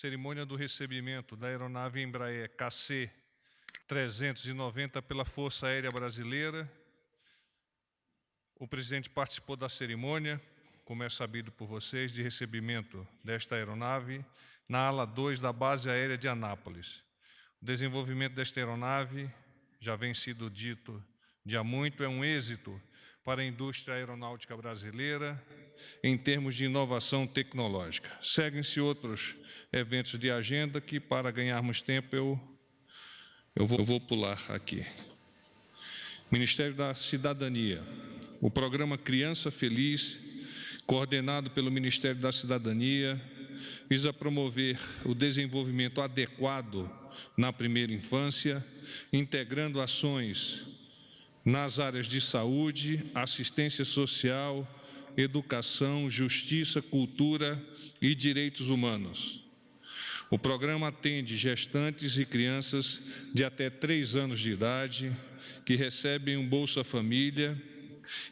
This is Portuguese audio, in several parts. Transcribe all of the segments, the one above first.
cerimônia do recebimento da aeronave Embraer KC-390 pela Força Aérea Brasileira. O presidente participou da cerimônia, como é sabido por vocês, de recebimento desta aeronave na ala 2 da Base Aérea de Anápolis. O desenvolvimento desta aeronave, já vem sido dito de há muito, é um êxito para a indústria aeronáutica brasileira em termos de inovação tecnológica. Seguem-se outros eventos de agenda que, para ganharmos tempo, eu vou pular aqui. Ministério da Cidadania. O programa Criança Feliz, coordenado pelo Ministério da Cidadania, visa promover o desenvolvimento adequado na primeira infância, integrando ações nas áreas de saúde, assistência social, educação, justiça, cultura e direitos humanos. O programa atende gestantes e crianças de até 3 anos de idade que recebem um Bolsa Família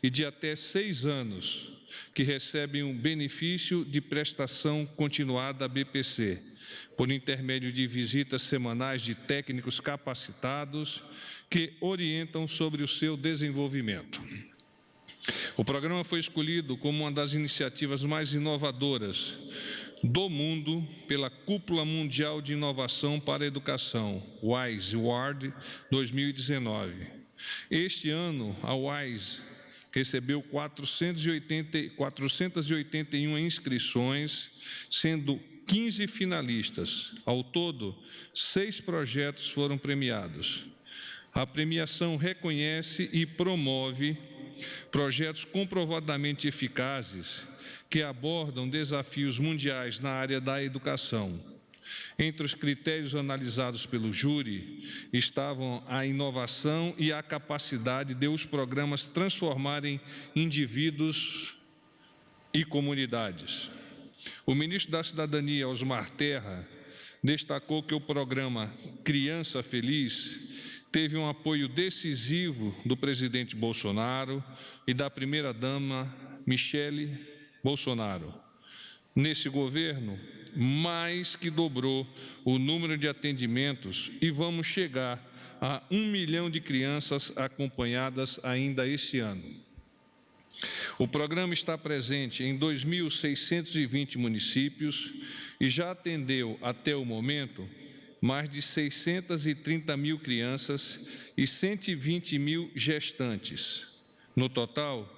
e de até 6 anos que recebem um benefício de prestação continuada BPC, por intermédio de visitas semanais de técnicos capacitados que orientam sobre o seu desenvolvimento. O programa foi escolhido como uma das iniciativas mais inovadoras do mundo pela Cúpula Mundial de Inovação para a Educação, WISE Award 2019. Este ano, a WISE recebeu 481 inscrições, sendo 15 finalistas. Ao todo, 6 projetos foram premiados. A premiação reconhece e promove projetos comprovadamente eficazes que abordam desafios mundiais na área da educação. Entre os critérios analisados pelo júri estavam a inovação e a capacidade de os programas transformarem indivíduos e comunidades. O ministro da Cidadania, Osmar Terra, destacou que o programa Criança Feliz teve um apoio decisivo do presidente Bolsonaro e da primeira-dama Michele Bolsonaro. Nesse governo, mais que dobrou o número de atendimentos e vamos chegar a 1 milhão de crianças acompanhadas ainda este ano. O programa está presente em 2.620 municípios e já atendeu, até o momento, mais de 630 mil crianças e 120 mil gestantes. No total,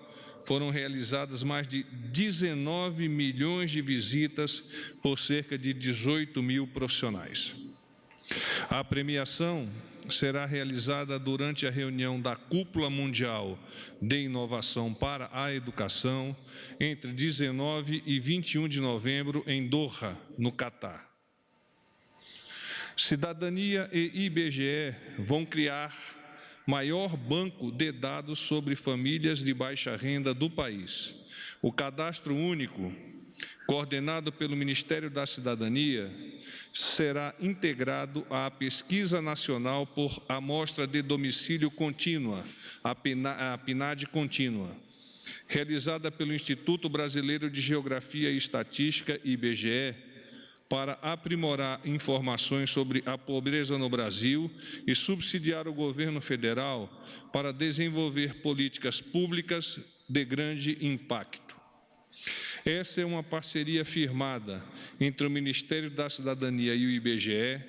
foram realizadas mais de 19 milhões de visitas por cerca de 18 mil profissionais. A premiação será realizada durante a reunião da Cúpula Mundial de Inovação para a Educação, entre 19 e 21 de novembro, em Doha, no Catar. Cidadania e IBGE vão criar maior banco de dados sobre famílias de baixa renda do país. O Cadastro Único, coordenado pelo Ministério da Cidadania, será integrado à Pesquisa Nacional por Amostra de Domicílio Contínua, a PNAD Contínua, realizada pelo Instituto Brasileiro de Geografia e Estatística, IBGE, para aprimorar informações sobre a pobreza no Brasil e subsidiar o governo federal para desenvolver políticas públicas de grande impacto. Essa é uma parceria firmada entre o Ministério da Cidadania e o IBGE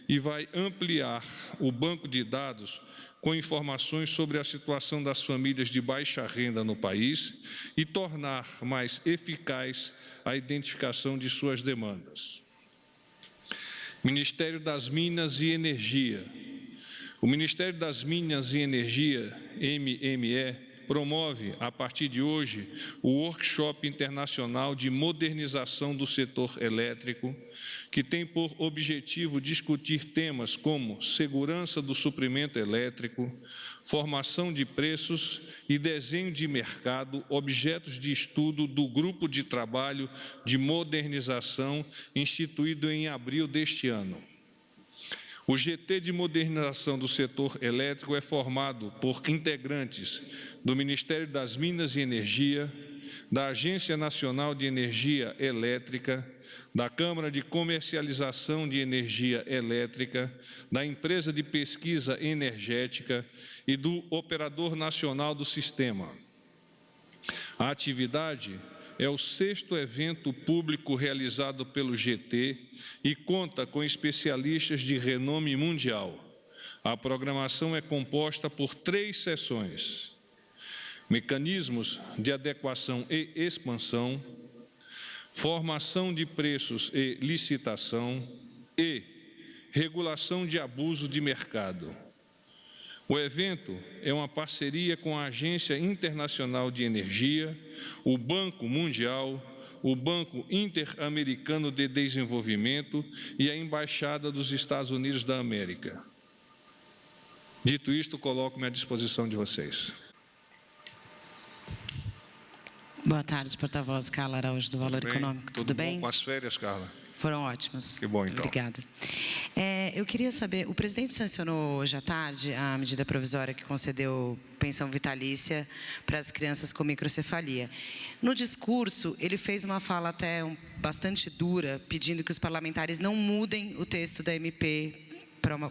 e vai ampliar o banco de dados com informações sobre a situação das famílias de baixa renda no país e tornar mais eficaz a identificação de suas demandas. Ministério das Minas e Energia. O Ministério das Minas e Energia, MME, promove, a partir de hoje, o Workshop Internacional de Modernização do Setor Elétrico, que tem por objetivo discutir temas como segurança do suprimento elétrico, formação de preços e desenho de mercado, objetos de estudo do Grupo de Trabalho de Modernização, instituído em abril deste ano. O GT de Modernização do Setor Elétrico é formado por integrantes do Ministério das Minas e Energia, da Agência Nacional de Energia Elétrica, da Câmara de Comercialização de Energia Elétrica, da Empresa de Pesquisa Energética e do Operador Nacional do Sistema. A atividade é o 6º evento público realizado pelo GT e conta com especialistas de renome mundial. A programação é composta por 3 sessões: mecanismos de adequação e expansão, formação de preços e licitação e regulação de abuso de mercado. O evento é uma parceria com a Agência Internacional de Energia, o Banco Mundial, o Banco Interamericano de Desenvolvimento e a Embaixada dos Estados Unidos da América. Dito isto, coloco-me à disposição de vocês. Boa tarde, porta-voz Carla Araújo, do Valor Econômico. Tudo bem? Bom com as férias, Carla? Foram ótimas. Que bom, então. Obrigada. Eu queria saber, o presidente sancionou hoje à tarde a medida provisória que concedeu pensão vitalícia para as crianças com microcefalia. No discurso, ele fez uma fala até bastante dura, pedindo que os parlamentares não mudem o texto da MP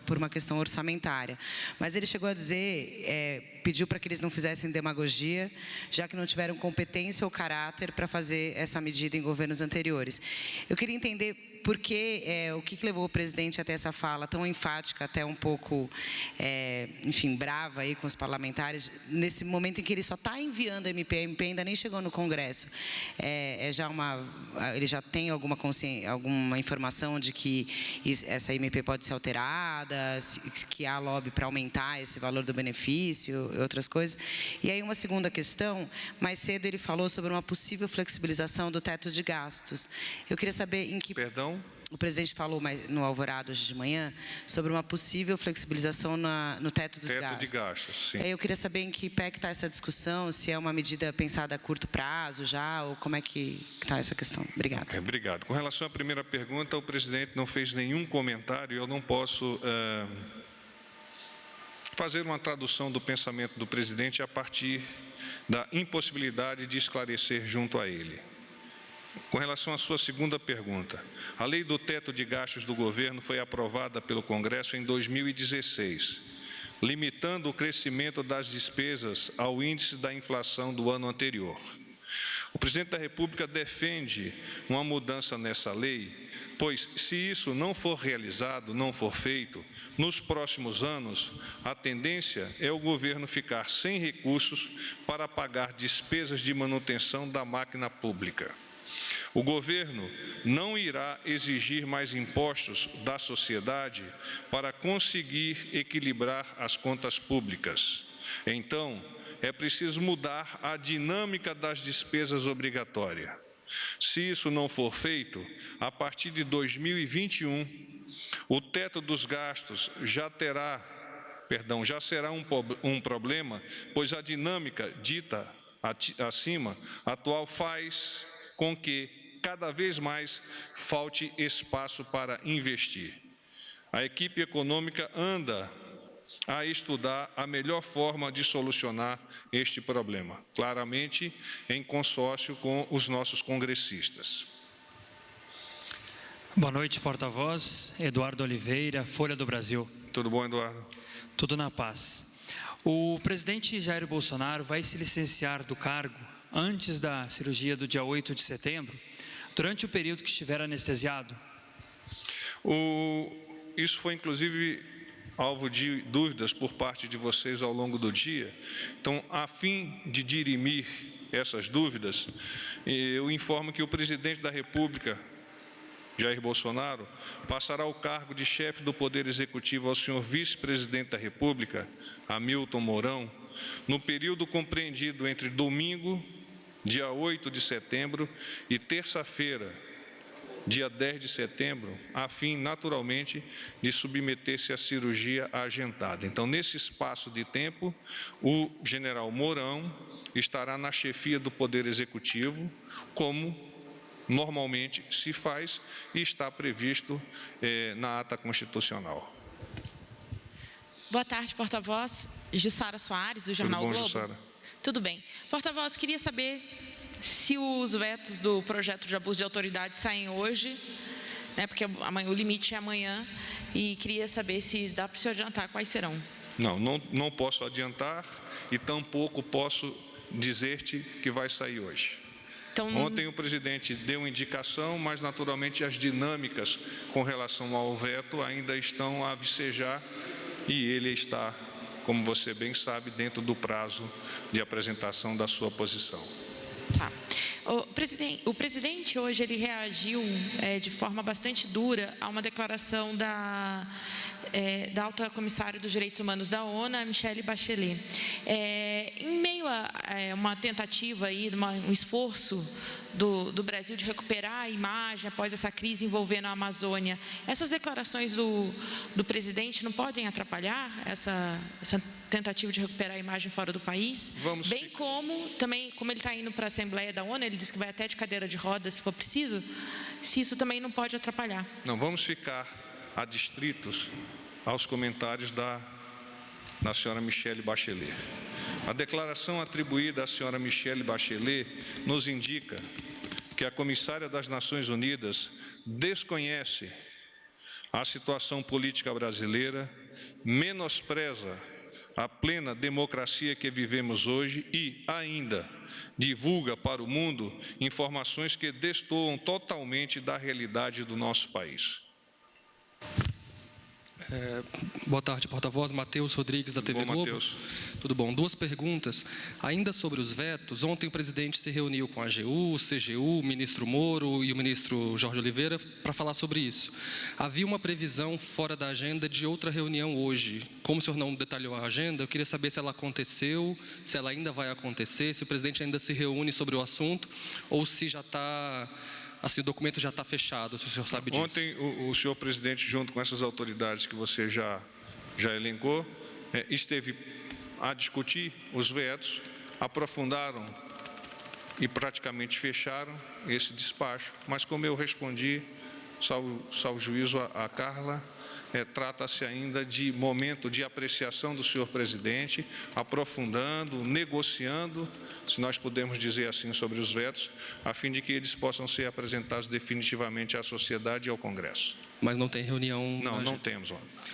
por uma questão orçamentária. Mas ele chegou a dizer, pediu para que eles não fizessem demagogia, já que não tiveram competência ou caráter para fazer essa medida em governos anteriores. Eu queria entender por que, o que levou o presidente a ter essa fala tão enfática, até um pouco, enfim, brava aí com os parlamentares, nesse momento em que ele só está enviando a MP ainda nem chegou no Congresso. Ele já tem alguma informação de que essa MP pode ser alterada, que há lobby para aumentar esse valor do benefício e outras coisas. E aí uma segunda questão, mais cedo ele falou sobre uma possível flexibilização do teto de gastos. Eu queria saber em que... Perdão? O presidente falou no Alvorada hoje de manhã sobre uma possível flexibilização no teto dos gastos. Teto de gastos, sim. Eu queria saber em que pé que está essa discussão, se é uma medida pensada a curto prazo já, ou como é que está essa questão. Obrigada. Obrigado. Com relação à primeira pergunta, o presidente não fez nenhum comentário, eu não posso fazer uma tradução do pensamento do presidente a partir da impossibilidade de esclarecer junto a ele. Com relação à sua segunda pergunta, a lei do teto de gastos do governo foi aprovada pelo Congresso em 2016, limitando o crescimento das despesas ao índice da inflação do ano anterior. O presidente da República defende uma mudança nessa lei, pois, se isso não for realizado, não for feito, nos próximos anos, a tendência é o governo ficar sem recursos para pagar despesas de manutenção da máquina pública. O governo não irá exigir mais impostos da sociedade para conseguir equilibrar as contas públicas. Então, é preciso mudar a dinâmica das despesas obrigatórias. Se isso não for feito, a partir de 2021, o teto dos gastos já será um problema, pois a dinâmica dita acima atual faz com que cada vez mais falte espaço para investir. A equipe econômica anda a estudar a melhor forma de solucionar este problema, claramente em consórcio com os nossos congressistas. Boa noite, porta-voz. Eduardo Oliveira, Folha do Brasil. Tudo bom, Eduardo? Tudo na paz. O presidente Jair Bolsonaro vai se licenciar do cargo antes da cirurgia do dia 8 de setembro, durante o período que estiver anestesiado? Isso foi, inclusive, alvo de dúvidas por parte de vocês ao longo do dia. Então, a fim de dirimir essas dúvidas, eu informo que o presidente da República, Jair Bolsonaro, passará o cargo de chefe do Poder Executivo ao senhor vice-presidente da República, Hamilton Mourão, no período compreendido entre domingo, dia 8 de setembro, e terça-feira, dia 10 de setembro, a fim, naturalmente, de submeter-se à cirurgia agendada. Então, nesse espaço de tempo, o general Mourão estará na chefia do Poder Executivo, como normalmente se faz e está previsto na ata constitucional. Boa tarde, porta-voz. Jussara Soares, do Jornal Globo. Jussara? Tudo bem. Porta-voz, queria saber se os vetos do projeto de abuso de autoridade saem hoje, né, porque o limite é amanhã, e queria saber se dá para o senhor adiantar quais serão. Não posso adiantar e tampouco posso dizer-te que vai sair hoje. Então, Ontem o presidente deu indicação, mas naturalmente as dinâmicas com relação ao veto ainda estão a vicejar e ele está, como você bem sabe, dentro do prazo de apresentação da sua posição. tá. O presidente hoje ele reagiu de forma bastante dura a uma declaração da alta comissária dos direitos humanos da ONU, a Michelle Bachelet. Em meio a uma tentativa aí, um esforço do Brasil de recuperar a imagem após essa crise envolvendo a Amazônia, essas declarações do presidente não podem atrapalhar essa tentativa de recuperar a imagem fora do país? Bem como também, como ele está indo para a Assembleia da ONU, ele disse que vai até de cadeira de rodas se for preciso, se isso também não pode atrapalhar. Não vamos ficar adstritos aos comentários da senhora Michelle Bachelet. A declaração atribuída à senhora Michelle Bachelet nos indica que a comissária das Nações Unidas desconhece a situação política brasileira, menospreza a plena democracia que vivemos hoje e, ainda, divulga para o mundo informações que destoam totalmente da realidade do nosso país. Boa tarde, porta-voz. Matheus Rodrigues, da TV Globo. Matheus. Tudo bom? Duas perguntas. Ainda sobre os vetos, ontem o presidente se reuniu com a AGU, o CGU, o ministro Moro e o ministro Jorge Oliveira para falar sobre isso. Havia uma previsão fora da agenda de outra reunião hoje. Como o senhor não detalhou a agenda, eu queria saber se ela aconteceu, se ela ainda vai acontecer, se o presidente ainda se reúne sobre o assunto ou se já está... Assim, o documento já está fechado, se o senhor sabe disso. Ontem, o senhor presidente, junto com essas autoridades que você já elencou, esteve a discutir os vetos, aprofundaram e praticamente fecharam esse despacho. Mas, como eu respondi, salvo juízo a Carla, trata-se ainda de momento de apreciação do senhor presidente, aprofundando, negociando, se nós pudermos dizer assim, sobre os vetos, a fim de que eles possam ser apresentados definitivamente à sociedade e ao Congresso. Mas não tem reunião? Não temos.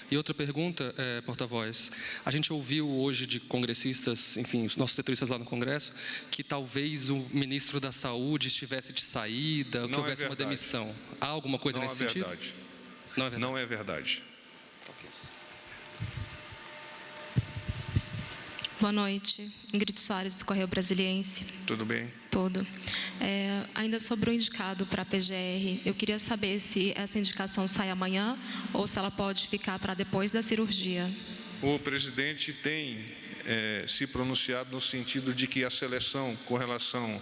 E outra pergunta, porta-voz. A gente ouviu hoje de congressistas, enfim, os nossos setoristas lá no Congresso, que talvez o ministro da Saúde estivesse de saída, que houvesse uma demissão. Há alguma coisa nesse sentido? Não é verdade. Não é verdade. Boa noite, Ingrid Soares, do Correio Brasiliense. Tudo bem? Tudo. Ainda sobre o indicado para a PGR, eu queria saber se essa indicação sai amanhã ou se ela pode ficar para depois da cirurgia. O presidente tem se pronunciado no sentido de que a seleção com relação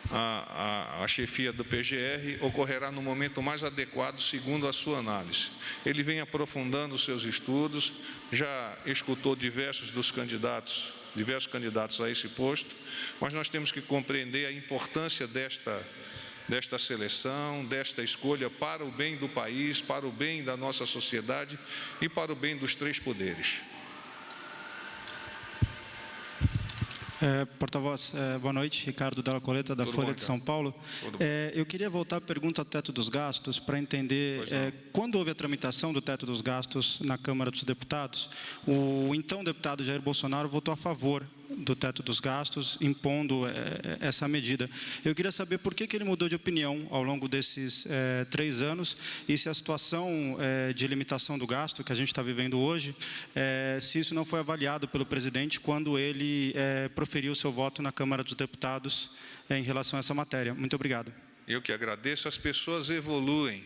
à chefia do PGR ocorrerá no momento mais adequado, segundo a sua análise. Ele vem aprofundando os seus estudos, já escutou diversos candidatos a esse posto, mas nós temos que compreender a importância desta seleção, desta escolha para o bem do país, para o bem da nossa sociedade e para o bem dos três poderes. Porta-voz, boa noite. Ricardo Della Coleta, da Folha de São Paulo. Eu queria voltar à pergunta do teto dos gastos para entender, quando houve a tramitação do teto dos gastos na Câmara dos Deputados, o então deputado Jair Bolsonaro votou a favor do teto dos gastos, impondo essa medida. Eu queria saber por que ele mudou de opinião ao longo desses 3 anos e se a situação de limitação do gasto que a gente está vivendo hoje, se isso não foi avaliado pelo presidente quando ele proferiu seu voto na Câmara dos Deputados em relação a essa matéria. Muito obrigado. Eu que agradeço. As pessoas evoluem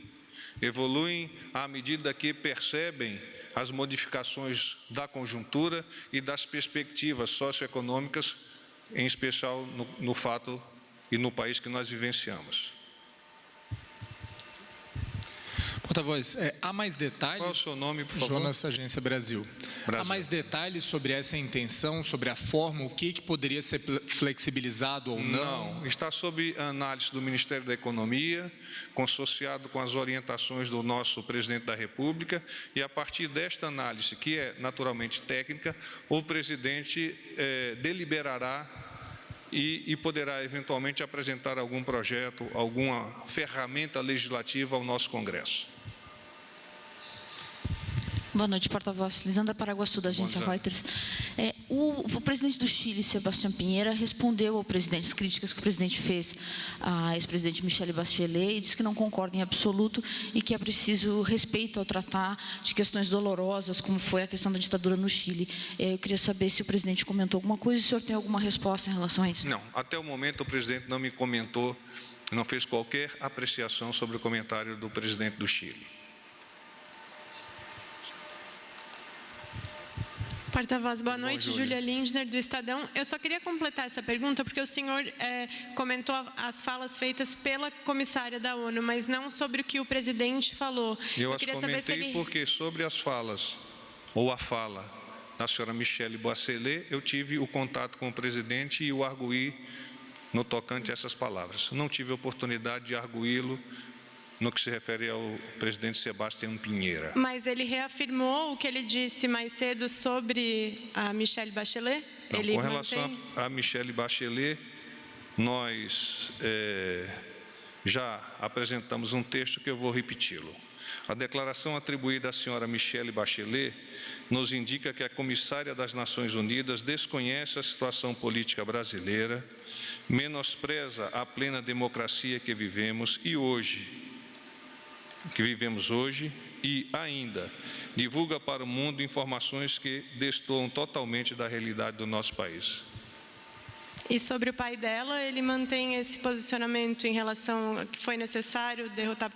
à medida que percebem as modificações da conjuntura e das perspectivas socioeconômicas, em especial no fato e no país que nós vivenciamos. Porta-voz, há mais detalhes... Qual é o seu nome, por favor? Jonas, Agência Brasil. Há mais detalhes sobre essa intenção, sobre a forma, o que poderia ser flexibilizado ou não? Não, está sob a análise do Ministério da Economia, consociado com as orientações do nosso presidente da República, e a partir desta análise, que é naturalmente técnica, o presidente deliberará e poderá eventualmente apresentar algum projeto, alguma ferramenta legislativa ao nosso Congresso. Boa noite, porta-voz. Lisandra Paraguaçu, da agência Reuters. O presidente do Chile, Sebastián Piñera, respondeu ao presidente as críticas que o presidente fez à ex-presidente Michelle Bachelet e disse que não concorda em absoluto e que é preciso respeito ao tratar de questões dolorosas, como foi a questão da ditadura no Chile. Eu queria saber se o presidente comentou alguma coisa e se o senhor tem alguma resposta em relação a isso. Não, até o momento o presidente não me comentou, não fez qualquer apreciação sobre o comentário do presidente do Chile. Porta-voz, boa noite, Júlia Lindner, do Estadão. Eu só queria completar essa pergunta, porque o senhor comentou as falas feitas pela comissária da ONU, mas não sobre o que o presidente falou. Eu as comentei porque sobre as falas, ou a fala da senhora Michelle Bachelet, eu tive o contato com o presidente e o arguí no tocante a essas palavras. Não tive a oportunidade de arguí-lo no que se refere ao presidente Sebastián Piñera. Mas ele reafirmou o que ele disse mais cedo sobre a Michelle Bachelet? Não, com relação a Michelle Bachelet, nós já apresentamos um texto que eu vou repeti-lo. A declaração atribuída à senhora Michelle Bachelet nos indica que a comissária das Nações Unidas desconhece a situação política brasileira, menospreza a plena democracia que vivemos hoje e ainda divulga para o mundo informações que destoam totalmente da realidade do nosso país. E sobre o pai dela, ele mantém esse posicionamento em relação a que foi necessário derrotar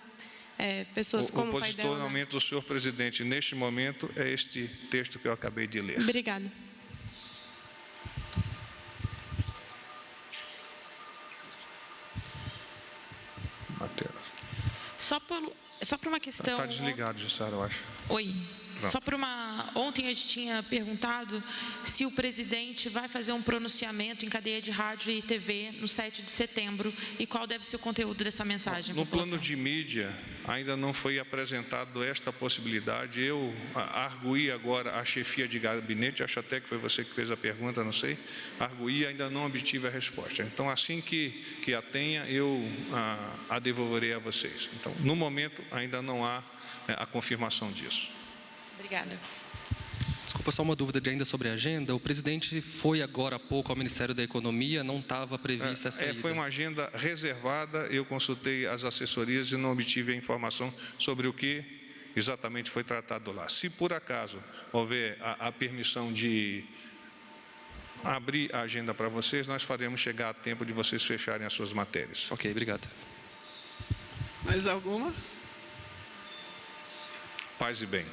pessoas como o pai dela? O posicionamento do senhor presidente neste momento é este texto que eu acabei de ler. Obrigada. Só para uma questão... Está desligado, Jussara, eu acho. Oi. Pronto. Só para uma... Ontem a gente tinha perguntado se o presidente vai fazer um pronunciamento em cadeia de rádio e TV no 7 de setembro e qual deve ser o conteúdo dessa mensagem. No plano de mídia, ainda não foi apresentado esta possibilidade. Eu arguí agora a chefia de gabinete, acho até que foi você que fez a pergunta, não sei. Arguí e ainda não obtive a resposta. Então, assim que a tenha, eu a devolverei a vocês. Então, no momento, ainda não há a confirmação disso. Obrigada. Desculpa, só uma dúvida ainda sobre a agenda. O presidente foi agora há pouco ao Ministério da Economia, não estava prevista essa ida. Foi uma agenda reservada, eu consultei as assessorias e não obtive a informação sobre o que exatamente foi tratado lá. Se por acaso houver a permissão de abrir a agenda para vocês, nós faremos chegar a tempo de vocês fecharem as suas matérias. Ok, obrigado. Mais alguma? Paz e bem.